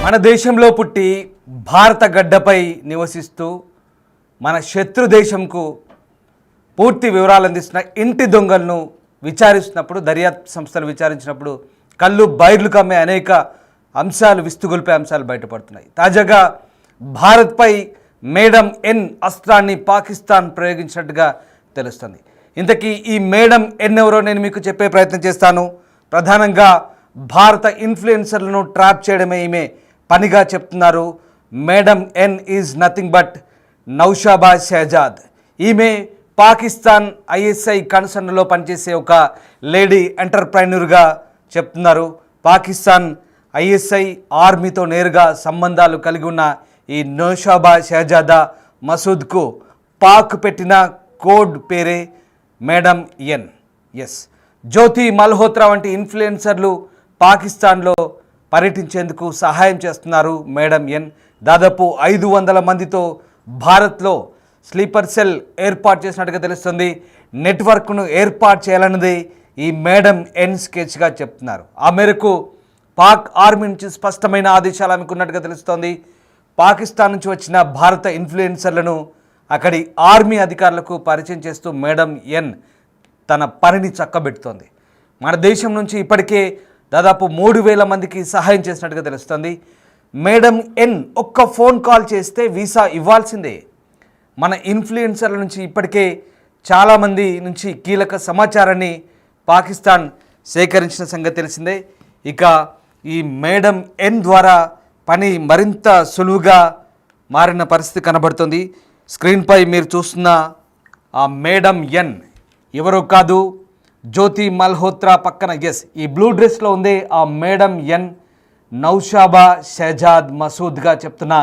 మన దేశంలో పుట్టి భారత గడ్డపై నివసిస్తూ మన శత్రు దేశంకు పూర్తి వివరాలు అందిస్తున్న ఇంటి దొంగలను విచారిస్తున్నప్పుడు దర్యాప్తు సంస్థలు విచారించినప్పుడు కళ్ళు బైర్లు కమ్మే అనేక అంశాలు విస్తుగొల్పే అంశాలు బయటపడుతున్నాయి. తాజాగా భారత్పై మేడం ఎన్ అస్త్రాన్ని పాకిస్తాన్ ప్రయోగించినట్టుగా తెలుస్తుంది. ఇంతకీ ఈ మేడం ఎన్ ఎవరో నేను మీకు చెప్పే ప్రయత్నం చేస్తాను. ప్రధానంగా భారత ఇన్ఫ్లుయెన్సర్లను ట్రాప్ చేయడమే ఈమె పనిగా చెప్తున్నారు. Madam N is nothing but Naushaba Shahzad. ఈమె పాకిస్తాన్ ఐఎస్ఐ కన్సర్న్లో పనిచేసే ఒక లేడీ ఎంటర్ప్రైనర్గా చెప్తున్నారు. పాకిస్తాన్ ఐఎస్ఐ ఆర్మీతో నేరుగా సంబంధాలు కలిగి ఉన్న ఈ నౌషాబా షహజాదా మసూద్కు పాక్ పెట్టిన కోడ్ పేరే మేడం ఎన్. జ్యోతి మల్హోత్రా వంటి ఇన్ఫ్లుయెన్సర్లు పాకిస్తాన్లో పర్యటించేందుకు సహాయం చేస్తున్నారు మేడం ఎన్. దాదాపు 500 మందితో భారత్లో స్లీపర్ సెల్ ఏర్పాటు చేసినట్టుగా తెలుస్తుంది. నెట్వర్క్ను ఏర్పాటు చేయాలన్నది ఈ మేడం ఎన్ స్కెచ్గా చెప్తున్నారు. ఆ మేరకు పాక్ ఆర్మీ నుంచి స్పష్టమైన ఆదేశాలు ఆమెకున్నట్టుగా తెలుస్తోంది. పాకిస్తాన్ నుంచి వచ్చిన భారత ఇన్ఫ్లుయెన్సర్లను అక్కడి ఆర్మీ అధికారులకు పరిచయం చేస్తూ మేడం ఎన్ తన పనిని చక్కబెడుతోంది. మన దేశం నుంచి ఇప్పటికే దాదాపు 3000 మందికి సహాయం చేసినట్టుగా తెలుస్తుంది. మేడం ఎన్ ఒక్క ఫోన్ కాల్ చేస్తే వీసా ఇవ్వాల్సిందే. మన ఇన్ఫ్లుయెన్సర్ల నుంచి ఇప్పటికే చాలామంది నుంచి కీలక సమాచారాన్ని పాకిస్తాన్ సేకరించిన సంగతి తెలిసిందే. ఇక ఈ మేడం ఎన్ ద్వారా పని మరింత సులువుగా మారిన పరిస్థితి కనబడుతుంది. స్క్రీన్పై మీరు చూస్తున్న ఆ మేడం ఎన్ ఎవరో కాదు, జ్యోతి మల్హోత్రా పక్కన ఈ బ్లూ డ్రెస్లో ఉంది ఆ మేడం ఎన్. నౌషాబా షహజాద్ మసూద్గా చెప్తున్న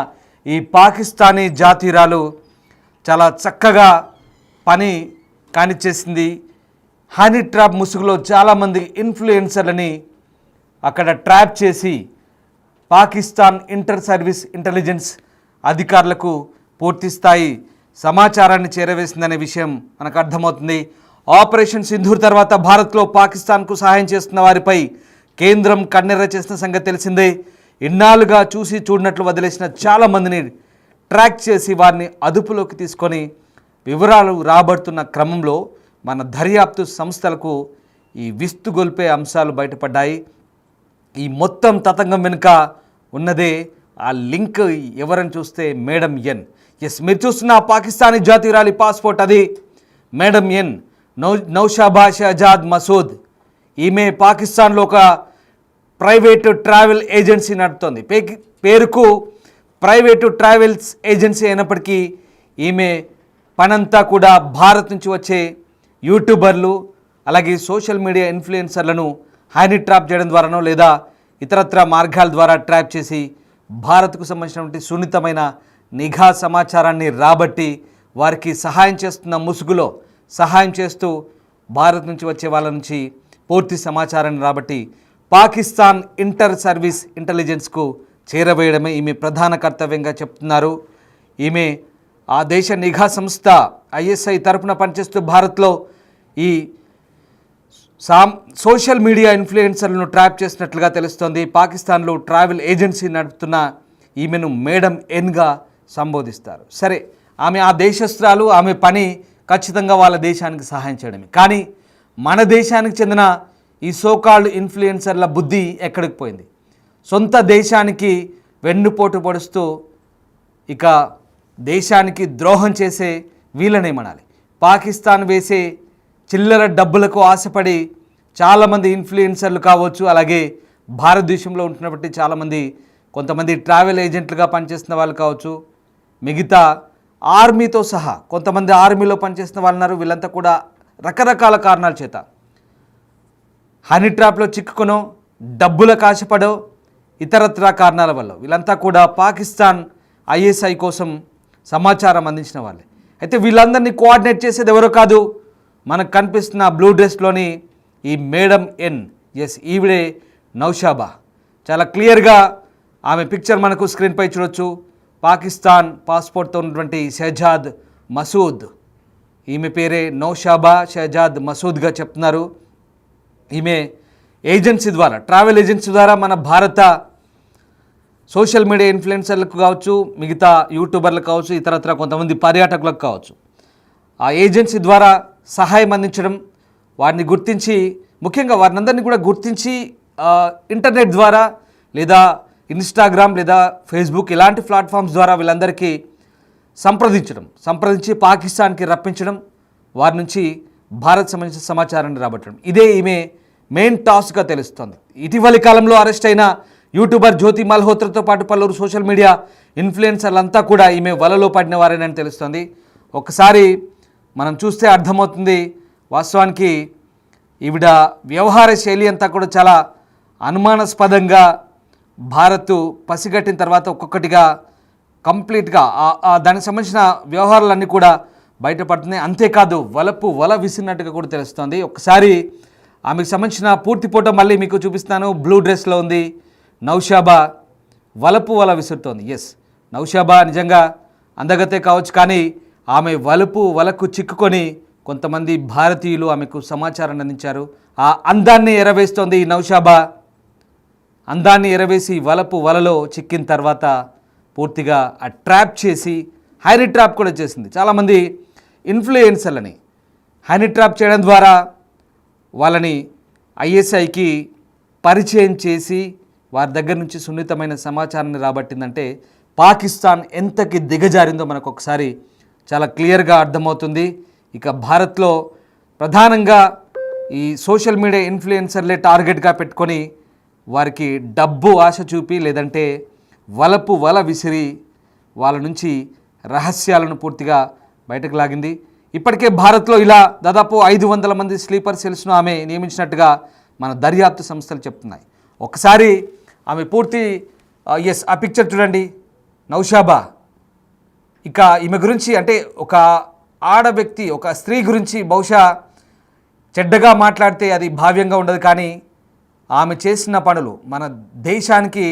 ఈ పాకిస్తానీ జాతీయురాలు చాలా చక్కగా పని కానిచ్చేసింది. హనీ ట్రాప్ ముసుగులో చాలామంది ఇన్ఫ్లుయెన్సర్లని అక్కడ ట్రాప్ చేసి పాకిస్తాన్ ఇంటర్ సర్వీస్ ఇంటెలిజెన్స్ అధికారులకు పూర్తి స్థాయి సమాచారాన్ని చేరవేసిందనే విషయం మనకు అర్థమవుతుంది. ఆపరేషన్ సింధూర్ తర్వాత భారత్లో పాకిస్తాన్కు సహాయం చేస్తున్న వారిపై కేంద్రం కన్నెర్ర చేసిన సంగతి తెలిసిందే. ఇన్నాళ్ళుగా చూసి చూడనట్లు వదిలేసిన చాలామందిని ట్రాక్ చేసి వారిని అదుపులోకి తీసుకొని వివరాలు రాబడుతున్న క్రమంలో మన దర్యాప్తు సంస్థలకు ఈ విస్తుగొల్పే అంశాలు బయటపడ్డాయి. ఈ మొత్తం తతంగం వెనుక ఉన్నదే ఆ లింక్ ఎవరని చూస్తే మేడం ఎన్. మీరు చూస్తున్న పాకిస్తానీ జాతీయురాలి పాస్పోర్ట్ అది మేడం ఎన్ నౌషాబా షహజాద్ మసూద్. ఈమె పాకిస్తాన్లో ఒక ప్రైవేటు ట్రావెల్ ఏజెన్సీ నడుపుతోంది. పేరుకు ప్రైవేటు ట్రావెల్స్ ఏజెన్సీ అయినప్పటికీ ఈమె పనంతా కూడా భారత్ నుంచి వచ్చే యూట్యూబర్లు అలాగే సోషల్ మీడియా ఇన్ఫ్లుయెన్సర్లను హనీ ట్రాప్ చేయడం ద్వారానో లేదా ఇతరత్ర మార్గాల ద్వారా ట్రాప్ చేసి భారత్కు సంబంధించినటువంటి సున్నితమైన నిఘా సమాచారాన్ని రాబట్టి వారికి సహాయం చేస్తున్న ముసుగులో సహాయం చేస్తూ భారత్ నుంచి వచ్చే వాళ్ళ నుంచి పూర్తి సమాచారాన్ని రాబట్టి పాకిస్తాన్ ఇంటర్ సర్వీస్ ఇంటెలిజెన్స్కు చేరవేయడమే ఈమె ప్రధాన కర్తవ్యంగా చెప్తున్నారు. ఈమె ఆ దేశ నిఘా సంస్థ ఐఎస్ఐ తరపున పనిచేస్తూ భారత్లో ఈ సోషల్ మీడియా ఇన్ఫ్లుయెన్సర్లను ట్రాప్ చేసినట్లుగా తెలుస్తోంది. పాకిస్తాన్లో ట్రావెల్ ఏజెన్సీ నడుపుతున్న ఈమెను మేడం ఎన్గా సంబోధిస్తారు. సరే, ఆమె ఆ దేశస్తురాలు, ఆమె పని ఖచ్చితంగా వాళ్ళ దేశానికి సహాయం చేయడమే. కానీ మన దేశానికి చెందిన ఈ సోకాల్డ్ ఇన్ఫ్లుయెన్సర్ల బుద్ధి ఎక్కడికి పోయింది? సొంత దేశానికి వెన్నుపోటు పొడుస్తూ ఇక దేశానికి ద్రోహం చేసే వీళ్ళనేమనాలి? పాకిస్తాన్ వేసే చిల్లర డబ్బులకు ఆశపడి చాలామంది ఇన్ఫ్లుయెన్సర్లు కావచ్చు, అలాగే భారతదేశంలో ఉంటున్నటువంటి చాలామంది కొంతమంది ట్రావెల్ ఏజెంట్లుగా పనిచేస్తున్న వాళ్ళు కావచ్చు, మిగతా ఆర్మీతో సహా కొంతమంది ఆర్మీలో పనిచేస్తున్న వాళ్ళు ఉన్నారు. వీళ్ళంతా కూడా రకరకాల కారణాల చేత హనీ ట్రాప్లో చిక్కుకునో, డబ్బులకు ఆశపడో, ఇతరత్ర కారణాల వల్ల వీళ్ళంతా కూడా పాకిస్తాన్ ఐఎస్ఐ కోసం సమాచారం అందించిన వాళ్ళే. అయితే వీళ్ళందరినీ కోఆర్డినేట్ చేసేది ఎవరో కాదు, మనకు కనిపిస్తున్న బ్లూ డ్రెస్లోని ఈ మేడం ఎన్. ఈవిడే నౌషాబా. చాలా క్లియర్గా ఆమె పిక్చర్ మనకు స్క్రీన్పై చూడొచ్చు. పాకిస్తాన్ పాస్పోర్ట్తో ఉన్నటువంటి షహజాద్ మసూద్, ఈమె పేరే నౌషాబా షహజాద్ మసూద్గా చెప్తున్నారు. ఈమె ఏజెన్సీ ద్వారా, ట్రావెల్ ఏజెన్సీ ద్వారా మన భారత సోషల్ మీడియా ఇన్ఫ్లుయెన్సర్లకు కావచ్చు, మిగతా యూట్యూబర్లకు కావచ్చు, ఇతరత్ర కొంతమంది పర్యాటకులకు కావచ్చు, ఆ ఏజెన్సీ ద్వారా సహాయం అందించడం, వారిని గుర్తించి, ముఖ్యంగా వారినందరినీ కూడా గుర్తించి ఇంటర్నెట్ ద్వారా లేదా ఇన్స్టాగ్రామ్ లేదా ఫేస్బుక్ ఇలాంటి ప్లాట్ఫామ్స్ ద్వారా వీళ్ళందరికీ సంప్రదించి పాకిస్తాన్కి రప్పించడం, వారి నుంచి భారత్ సంబంధించిన సమాచారాన్ని రాబట్టడం, ఇదే ఈమె మెయిన్ టాస్క్గా తెలుస్తోంది. ఇటీవలి కాలంలో అరెస్ట్ అయిన యూట్యూబర్ జ్యోతి మల్హోత్రాతో పాటు పలువురు సోషల్ మీడియా ఇన్ఫ్లుయెన్సర్లంతా కూడా ఈమె వలలో పడిన వారేనని తెలుస్తోంది. ఒకసారి మనం చూస్తే అర్థమవుతుంది, వాస్తవానికి ఈవిడ వ్యవహార శైలి అంతా కూడా చాలా అనుమానాస్పదంగా భారత్ పసిగట్టిన తర్వాత ఒక్కొక్కటిగా కంప్లీట్గా దానికి సంబంధించిన వ్యవహారాలన్నీ కూడా బయటపడుతున్నాయి. అంతేకాదు వల విసిరినట్టుగా కూడా తెలుస్తోంది. ఒకసారి ఆమెకు సంబంధించిన పూర్తి ఫోటో మళ్ళీ మీకు చూపిస్తాను. బ్లూ డ్రెస్లో ఉంది నౌషాబా, వల విసురుతోంది. ఎస్, నౌషాబా నిజంగా అందగతే కావచ్చు, కానీ ఆమె వలకు చిక్కుకొని కొంతమంది భారతీయులు ఆమెకు సమాచారాన్ని అందించారు. ఆ అందాన్ని ఎరవేస్తోంది ఈ నౌషాబా. అందాన్ని ఎరవేసి వలలో చిక్కిన తర్వాత పూర్తిగా ఆ ట్రాప్ చేసి హైనీ ట్రాప్ కూడా చేసింది. చాలామంది ఇన్ఫ్లుయెన్సర్లని హైనీ ట్రాప్ చేయడం ద్వారా వాళ్ళని ఐఎస్ఐకి పరిచయం చేసి వారి దగ్గర నుంచి సున్నితమైన సమాచారాన్ని రాబట్టిందంటే పాకిస్తాన్ ఎంతకి దిగజారిందో మనకు ఒకసారి చాలా క్లియర్గా అర్థమవుతుంది. ఇక భారత్లో ప్రధానంగా ఈ సోషల్ మీడియా ఇన్ఫ్లుయెన్సర్లే టార్గెట్గా పెట్టుకొని వారికి డబ్బు ఆశ చూపి లేదంటే వల విసిరి వాళ్ళ నుంచి రహస్యాలను పూర్తిగా బయటకు లాగింది. ఇప్పటికే భారత్లో ఇలా దాదాపు 500 మంది స్లీపర్ సెల్స్ను ఆమె నియమించినట్టుగా మన దర్యాప్తు సంస్థలు చెప్తున్నాయి. ఒకసారి ఆమె పూర్తి ఆ పిక్చర్ చూడండి, నౌషాబా. ఇక ఈమె గురించి అంటే ఒక ఆడ వ్యక్తి, ఒక స్త్రీ గురించి బహుశా చెడ్డగా మాట్లాడితే అది భావ్యంగా ఉండదు, కానీ ఆమె చేసిన పనులు మన దేశానికి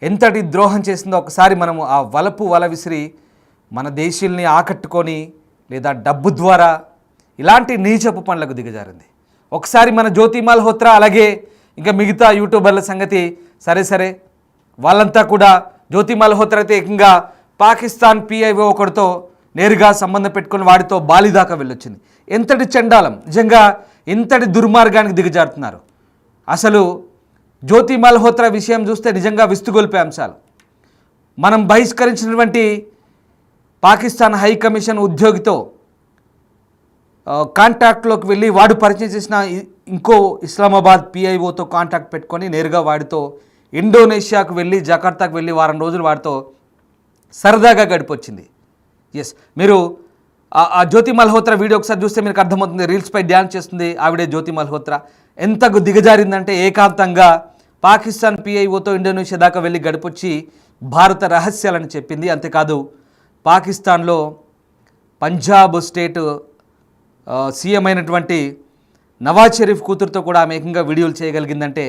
ఎంతటి ద్రోహం చేసిందో ఒకసారి మనము ఆ వల విసిరి మన దేశీయుల్ని ఆకట్టుకొని లేదా డబ్బు ద్వారా ఇలాంటి నీచపు పనులకు దిగజారింది. ఒకసారి మన జ్యోతి మల్హోత్రా అలాగే ఇంకా మిగతా యూట్యూబర్ల సంగతి సరే వాళ్ళంతా కూడా, జ్యోతి మల్హోత్రా అయితే ఏకంగా పాకిస్తాన్ PIO ఒకరితో నేరుగా సంబంధం పెట్టుకొని వాడితో బాలి దాకా వెళ్ళొచ్చింది. ఎంతటి చండాలం, నిజంగా ఎంతటి దుర్మార్గానికి దిగజారుతున్నారు. అసలు జ్యోతి మల్హోత్రా విషయం చూస్తే నిజంగా విస్తుగొల్పే అంశాలు. మనం బహిష్కరించినటువంటి పాకిస్తాన్ హై కమిషన్ ఉద్యోగితో కాంటాక్ట్లోకి వెళ్ళి వాడు పరిచయం చేసిన ఇంకో ఇస్లామాబాద్ PIOతో కాంటాక్ట్ పెట్టుకొని నేరుగా వాడితో ఇండోనేషియాకు వెళ్ళి జకార్తాకు వెళ్ళి వారం రోజులు వాడితో సరదాగా గడిపొచ్చింది. ఎస్, మీరు ఆ జ్యోతి మల్హోత్రా వీడియో ఒకసారి చూస్తే మీకు అర్థమవుతుంది. రీల్స్పై డ్యాన్స్ చేస్తుంది ఆవిడే జ్యోతి మల్హోత్రా. ఎంతకు దిగజారిందంటే ఏకాంతంగా పాకిస్తాన్ PIOతో ఇండోనేషియా దాకా వెళ్ళి గడిపొచ్చి భారత రహస్యాలను చెప్పింది. అంతేకాదు పాకిస్తాన్లో పంజాబ్ స్టేట్ సీఎం అయినటువంటి నవాజ్ షరీఫ్ కూతురుతో కూడా ఆమె ఏకంగా వీడియోలు చేయగలిగిందంటే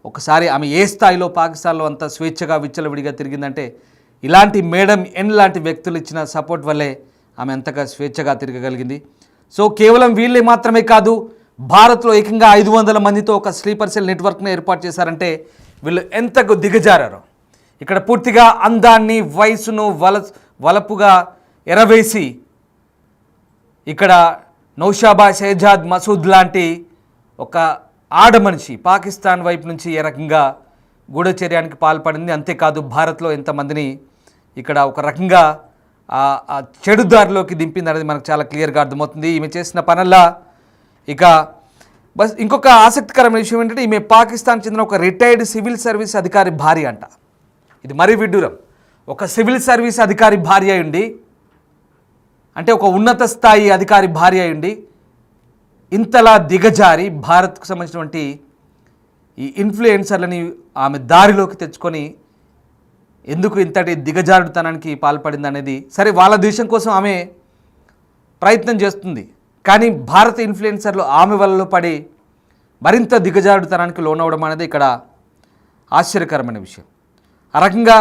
ఒకసారి ఆమె ఏ స్థాయిలో పాకిస్తాన్లో అంత స్వేచ్ఛగా విచ్చలవిడిగా తిరిగిందంటే ఇలాంటి మేడం లాంటి వ్యక్తులు ఇచ్చిన సపోర్ట్ వల్లే ఆమె అంతగా స్వేచ్ఛగా తిరగగలిగింది. సో కేవలం వీళ్ళే మాత్రమే కాదు, భారత్లో ఏకంగా 500 మందితో ఒక స్లీపర్ సెల్ నెట్వర్క్ను ఏర్పాటు చేశారంటే వీళ్ళు ఎంతకు దిగజారారో. ఇక్కడ పూర్తిగా అందాన్ని వయసును వలపుగా ఎరవేసి ఇక్కడ నౌషాబా షెహజాద్ మసూద్ లాంటి ఒక ఆడమనిషి పాకిస్తాన్ వైపు నుంచి ఏ రకంగా గూఢచర్యానికి పాల్పడింది. అంతేకాదు భారత్లో ఎంతమందిని ఇక్కడ ఒక రకంగా చెడుదారిలోకి దింపింది అనేది మనకు చాలా క్లియర్గా అర్థమవుతుంది. ఈమె చేసిన పనుల్లా ఇక ఇంకొక ఆసక్తికరమైన విషయం ఏంటంటే ఈమె పాకిస్తాన్ చెందిన ఒక రిటైర్డ్ సివిల్ సర్వీస్ అధికారి భార్య అంట. ఇది మరీ విడ్డూరం. ఒక సివిల్ సర్వీస్ అధికారి భార్య అయ్యుండి, అంటే ఒక ఉన్నత స్థాయి అధికారి భార్య అయ్యుండి ఇంతలా దిగజారి భారత్కు సంబంధించినటువంటి ఈ ఇన్ఫ్లుయెన్సర్లని ఆమె దారిలోకి తెచ్చుకొని ఎందుకు ఇంతటి దిగజారుడుతనానికి పాల్పడింది అనేది సరే, వాళ్ళ దేశం కోసం ఆమె ప్రయత్నం చేస్తుంది, కానీ భారత ఇన్ఫ్లుయెన్సర్లు ఆమె వలలో పడి మరింత దిగజారుడుతనానికి లోనవడం అనేది ఇక్కడ ఆశ్చర్యకరమైన విషయం. ఆ రకంగా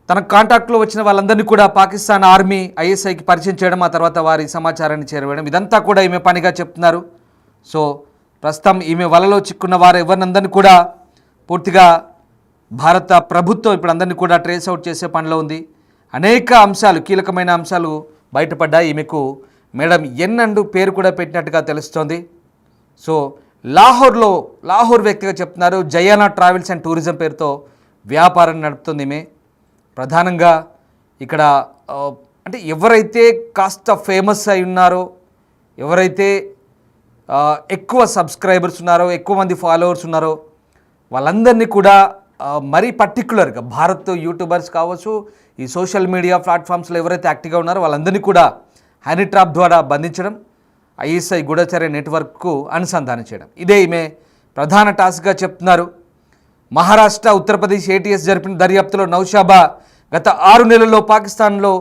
తన కాంటాక్ట్లో వచ్చిన వాళ్ళందరినీ కూడా పాకిస్తాన్ ఆర్మీ ISIకి పరిచయం చేయడం, ఆ తర్వాత వారి సమాచారాన్ని చేరవేయడం, ఇదంతా కూడా ఈమె పనిగా చెప్తున్నారు. సో ప్రస్తుతం ఈమె వలలో చిక్కున్న వారు ఎవరినందరినీ కూడా పూర్తిగా భారత ప్రభుత్వం ఇప్పుడు అందరినీ కూడా ట్రేస్ అవుట్ చేసే పనిలో ఉంది. అనేక అంశాలు, కీలకమైన అంశాలు బయటపడ్డాయి. ఈమెకు మేడం ఎన్ అంటూ పేరు కూడా పెట్టినట్టుగా తెలుస్తోంది. సో లాహోర్ వ్యక్తిగా చెప్తున్నారు. జయానా ట్రావెల్స్ అండ్ టూరిజం పేరుతో వ్యాపారం నడుపుతుంది ఈమె. ప్రధానంగా ఇక్కడ అంటే ఎవరైతే కాస్త ఫేమస్ అయి ఉన్నారో, ఎవరైతే ఎక్కువ సబ్స్క్రైబర్స్ ఉన్నారో, ఎక్కువ మంది ఫాలోవర్స్ ఉన్నారో వాళ్ళందరినీ కూడా మరీ పర్టికులర్గా భారత్ యూట్యూబర్స్ కావచ్చు, ఈ సోషల్ మీడియా ప్లాట్ఫామ్స్లో ఎవరైతే యాక్టివ్గా ఉన్నారో వాళ్ళందరినీ కూడా హనీ ట్రాప్ ద్వారా బంధించడం, ఐఎస్ఐ గూఢచర్య నెట్వర్క్కు అనుసంధానం చేయడం, ఇదే ఈమె ప్రధాన టాస్క్గా చెప్తున్నారు. మహారాష్ట్ర, ఉత్తరప్రదేశ్, ఏటీఎస్ జరిపిన దర్యాప్తులో నౌషాబా గత 6 నెలల్లో పాకిస్తాన్లో,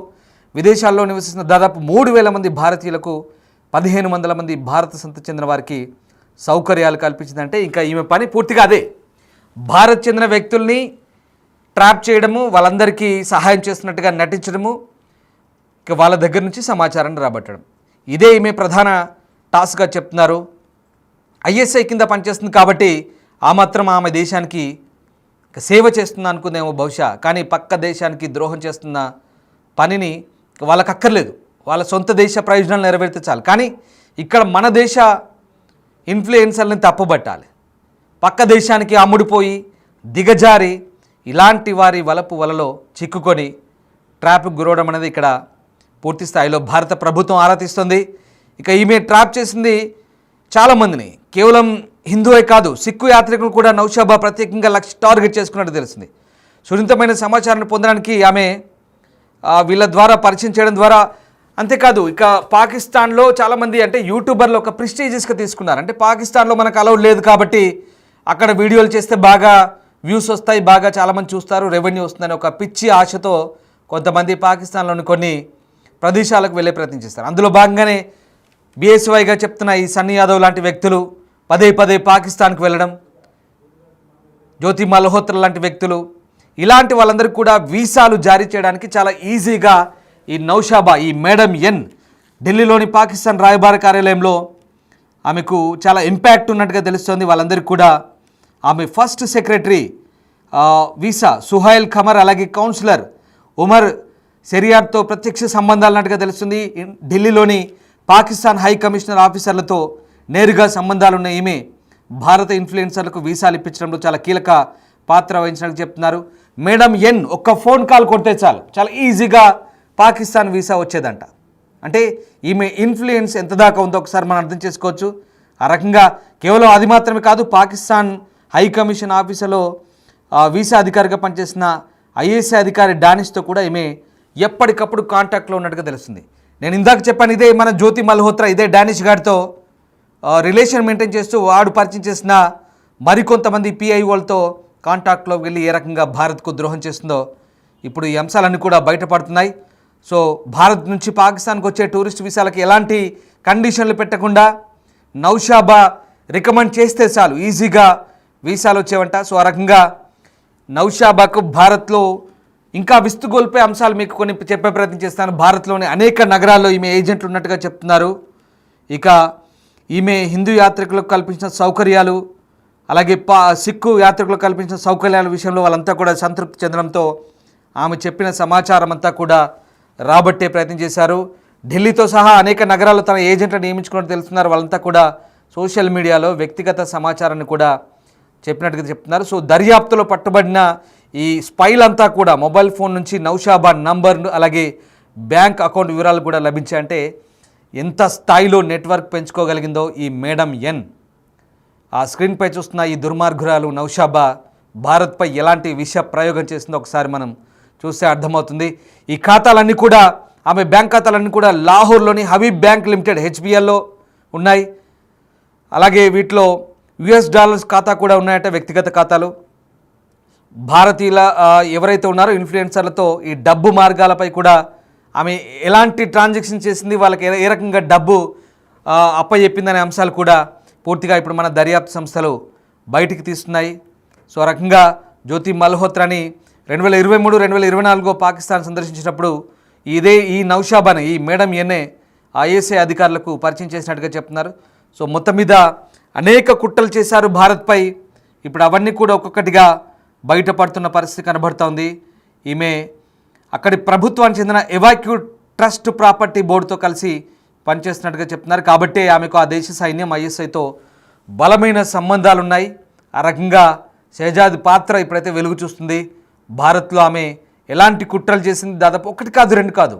విదేశాల్లో నివసిస్తున్న దాదాపు 3,000 మంది భారతీయులకు 1,500 మంది భారత సంతతి చెందిన వారికి సౌకర్యాలు కల్పించిందంటే ఇంకా ఈమె పని పూర్తిగా అదే. భారత్ చెందిన వ్యక్తుల్ని ట్రాప్ చేయడము, వాళ్ళందరికీ సహాయం చేస్తున్నట్టుగా నటించడము, ఇక వాళ్ళ దగ్గర నుంచి సమాచారాన్ని రాబట్టడం, ఇదే ఈమె ప్రధాన టాస్క్గా చెప్తున్నారు. ఐఎస్ఐ కింద పనిచేస్తుంది కాబట్టి ఆ మాత్రం ఆమె దేశానికి సేవ చేస్తుంది అనుకుందేమో బహుశా. కానీ పక్క దేశానికి ద్రోహం చేస్తున్న పనిని వాళ్ళకి అక్కర్లేదు, వాళ్ళ సొంత దేశ ప్రయోజనాలు నెరవేరితే చాలు. కానీ ఇక్కడ మన దేశ ఇన్ఫ్లుయెన్సర్ని తప్పుబట్టాలి, పక్క దేశానికి అమ్ముడిపోయి దిగజారి ఇలాంటి వారి వలలో చిక్కుకొని ట్రాప్కి గురవడం అనేది ఇక్కడ పూర్తి స్థాయిలో భారత ప్రభుత్వం ఆరా తీస్తుంది. ఇక ఈమె ట్రాప్ చేసింది చాలామందిని, కేవలం హిందువే కాదు సిక్కు యాత్రికులు కూడా నౌషాబా ప్రత్యేకంగా టార్గెట్ చేసుకున్నట్టు తెలిసింది. సున్నితమైన సమాచారాన్ని పొందడానికి ఆమె వీళ్ళ ద్వారా పరిచయం చేయడం ద్వారా, అంతేకాదు ఇక పాకిస్తాన్లో చాలామంది అంటే యూట్యూబర్లు ఒక ప్రెస్టీజియస్గా తీసుకున్నారు. అంటే పాకిస్తాన్లో మనకు అలౌడ్ లేదు కాబట్టి అక్కడ వీడియోలు చేస్తే బాగా వ్యూస్ వస్తాయి, బాగా చాలామంది చూస్తారు, రెవెన్యూ వస్తుందని ఒక పిచ్చి ఆశతో కొంతమంది పాకిస్తాన్లోని కొన్ని ప్రదేశాలకు వెళ్ళే ప్రయత్నం చేస్తారు. అందులో భాగంగానే బీఎస్వైగా చెప్తున్న ఈ సన్నీ యాదవ్ లాంటి వ్యక్తులు పదే పాకిస్తాన్కి వెళ్ళడం, జ్యోతి మల్హోత్రా లాంటి వ్యక్తులు, ఇలాంటి వాళ్ళందరికీ కూడా వీసాలు జారీ చేయడానికి చాలా ఈజీగా ఈ నౌషాబా, ఈ మేడం ఎన్ ఢిల్లీలోని పాకిస్తాన్ రాయబార కార్యాలయంలో ఆమెకు చాలా ఇంపాక్ట్ ఉన్నట్టుగా తెలుస్తోంది. వాళ్ళందరికీ కూడా ఆమె first secretary visa Suhail Qamar, అలాగే కౌన్సిలర్ ఉమర్ షెరియార్తో ప్రత్యక్ష సంబంధాలు ఉన్నట్టుగా తెలుస్తుంది. ఢిల్లీలోని పాకిస్తాన్ హై కమిషనర్ ఆఫీసర్లతో నేరుగా సంబంధాలు ఉన్న ఈమె భారత ఇన్ఫ్లుయెన్సర్లకు వీసాలు ఇప్పించడంలో చాలా కీలక పాత్ర వహించినట్టు చెప్తున్నారు. మేడం ఎన్ ఒక్క ఫోన్ కాల్ కొడితే చాలు, చాలా ఈజీగా పాకిస్తాన్ వీసా వచ్చేదంట. అంటే ఈమె ఇన్ఫ్లుయెన్స్ ఎంత దాకా ఉందో ఒకసారి మనం అర్థం చేసుకోవచ్చు. ఆ రకంగా కేవలం అది మాత్రమే కాదు, పాకిస్తాన్ హై కమిషన్ ఆఫీసులో వీసా అధికారిగా పనిచేసిన ఐఏఎస్ అధికారి డానిష్తో కూడా ఈమె ఎప్పటికప్పుడు కాంటాక్ట్లో ఉన్నట్టుగా తెలుస్తుంది. నేను ఇందాక చెప్పాను, ఇదే మన జ్యోతి మల్హోత్రా ఇదే డానిష్ గారితో రిలేషన్ మెయింటైన్ చేస్తూ వాడు పరిచయం చేసిన మరికొంతమంది పిఐఓలతో కాంటాక్ట్లో వెళ్ళి ఏ రకంగా భారత్కు ద్రోహం చేస్తుందో ఇప్పుడు ఈ అంశాలన్నీ కూడా బయటపడుతున్నాయి. సో భారత్ నుంచి పాకిస్తాన్కి వచ్చే టూరిస్ట్ వీసాలకి ఎలాంటి కండిషన్లు పెట్టకుండా నౌషాబా రికమెండ్ చేస్తే చాలు ఈజీగా వీసాలు వచ్చేవంట. సో ఆ రకంగా నౌషాబాకు భారత్లో ఇంకా విస్తుగొల్పే అంశాలు మీకు కొన్ని చెప్పే ప్రయత్నం చేస్తాను. భారత్లోని అనేక నగరాల్లో ఈమె ఏజెంట్లు ఉన్నట్టుగా చెప్తున్నారు. ఇక ఈమె హిందూ యాత్రికులకు కల్పించిన సౌకర్యాలు, అలాగే సిక్కు యాత్రికులకు కల్పించిన సౌకర్యాల విషయంలో వాళ్ళంతా కూడా సంతృప్తి చెందడంతో ఆమె చెప్పిన సమాచారం అంతా కూడా రాబట్టే ప్రయత్నం చేశారు. ఢిల్లీతో సహా అనేక నగరాల్లో తన ఏజెంట్లను నియమించుకున్నట్టు తెలుస్తున్నారు. వాళ్ళంతా కూడా సోషల్ మీడియాలో వ్యక్తిగత సమాచారాన్ని కూడా చెప్పినట్టుగా చెప్తున్నారు. సో దర్యాప్తులో పట్టుబడిన ఈ స్పైలంతా కూడా మొబైల్ ఫోన్ నుంచి నౌషాబా నంబర్, అలాగే బ్యాంక్ అకౌంట్ వివరాలు కూడా లభించాయంటే ఎంత స్థాయిలో నెట్వర్క్ పెంచుకోగలిగిందో ఈ మేడం ఎన్. ఆ స్క్రీన్పై చూస్తున్న ఈ దుర్మార్గురాలు నౌషాబా భారత్పై ఎలాంటి విష ప్రయోగం చేసిందో ఒకసారి మనం చూస్తే అర్థమవుతుంది. ఈ ఖాతాలన్నీ కూడా, ఆమె బ్యాంక్ ఖాతాలన్నీ కూడా లాహోర్లోని హబీబ్ బ్యాంక్ లిమిటెడ్ హెచ్బిఎల్లో ఉన్నాయి. అలాగే వీటిలో US$ ఖాతా కూడా ఉన్నాయట, వ్యక్తిగత ఖాతాలు. భారతీయుల ఎవరైతే ఉన్నారో ఇన్ఫ్లుయెన్సర్లతో ఈ డబ్బు మార్గాలపై కూడా ఆమె ఎలాంటి ట్రాన్సాక్షన్ చేసింది, వాళ్ళకి ఏ రకంగా డబ్బు అప్పచెప్పిందనే అంశాలు కూడా పూర్తిగా ఇప్పుడు మన దర్యాప్తు సంస్థలు బయటికి తీస్తున్నాయి. సో ఆ రకంగా జ్యోతి మల్హోత్రాని 2023-2024 పాకిస్తాన్ సందర్శించినప్పుడు ఈ నౌషాబాని, ఈ మేడం ఎన్ఏ ఐఎస్ఐ అధికారులకు పరిచయం చేసినట్టుగా చెప్తున్నారు. సో మొత్తం మీద అనేక కుట్రలు చేశారు భారత్పై. ఇప్పుడు అవన్నీ కూడా ఒక్కొక్కటిగా బయటపడుతున్న పరిస్థితి కనబడుతోంది. ఈమె అక్కడి ప్రభుత్వానికి చెందిన ఎవాక్యూట్ ట్రస్ట్ ప్రాపర్టీ బోర్డుతో కలిసి పనిచేస్తున్నట్టుగా చెప్తున్నారు. కాబట్టి ఆమెకు ఆ దేశ సైన్యం ఐఎస్ఐతో బలమైన సంబంధాలు ఉన్నాయి. ఆ రకంగా షహజాద్ పాత్ర ఇప్పుడైతే వెలుగు చూస్తుంది. భారత్లో ఆమె ఎలాంటి కుట్రలు చేసింది, దాదాపు 1 కాదు 2 కాదు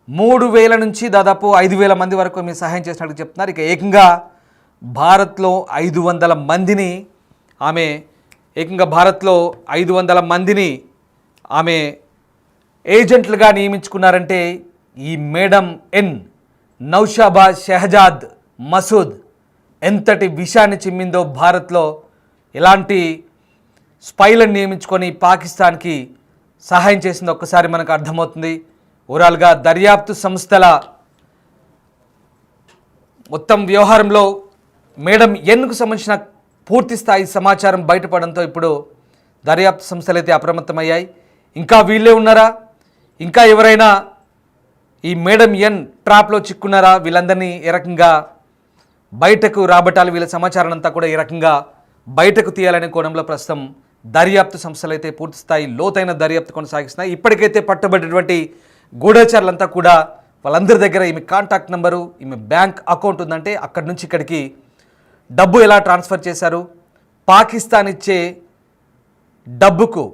3,000 నుంచి దాదాపు 5,000 మంది వరకు ఆమె సహాయం చేసినట్టు చెప్తున్నారు. ఇక ఏకంగా భారత్లో 500 మందిని ఆమె ఆమె ఏజెంట్లుగా నియమించుకున్నారంటే ఈ మేడం ఎన్ నౌషాబా షహజాద్ మసూద్ ఎంతటి విషయాన్ని చిమ్మిందో, భారత్లో ఎలాంటి స్పైలను నియమించుకొని పాకిస్తాన్కి సహాయం చేసిందో ఒక్కసారి మనకు అర్థమవుతుంది. ఓవరాల్గా దర్యాప్తు సంస్థల మొత్తం వ్యవహారంలో మేడం ఎన్కు సంబంధించిన పూర్తి స్థాయి సమాచారం బయటపడడంతో ఇప్పుడు దర్యాప్తు సంస్థలు అయితే అప్రమత్తమయ్యాయి. ఇంకా వీళ్ళే ఉన్నారా, ఇంకా ఎవరైనా ఈ మేడం ఎన్ ట్రాప్లో చిక్కున్నారా, వీళ్ళందరినీ ఏ రకంగా బయటకు రాబట్టాలి, వీళ్ళ సమాచారం అంతా కూడా ఏ రకంగా బయటకు తీయాలనే కోణంలో ప్రస్తుతం దర్యాప్తు సంస్థలు అయితే పూర్తి స్థాయి లోతైన దర్యాప్తు కొనసాగిస్తున్నాయి. ఇప్పటికైతే పట్టుబడినటువంటి గూఢచారులంతా కూడా వాళ్ళందరి దగ్గర ఈమె కాంటాక్ట్ నెంబరు, ఈమె బ్యాంక్ అకౌంట్ ఉందంటే అక్కడి నుంచి ఇక్కడికి డబ్బు ఎలా ట్రాన్స్ఫర్ చేశారు, పాకిస్తాన్ ఇచ్చే డబ్బుకు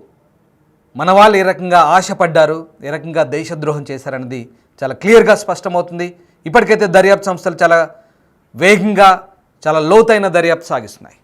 మన వాళ్ళు ఏ రకంగా ఆశపడ్డారు, ఏ రకంగా దేశద్రోహం చేశారన్నది చాలా క్లియర్గా స్పష్టమవుతుంది. ఇప్పటికైతే దర్యాప్తు సంస్థలు చాలా వేగంగా చాలా లోతైన దర్యాప్తు సాగిస్తున్నాయి.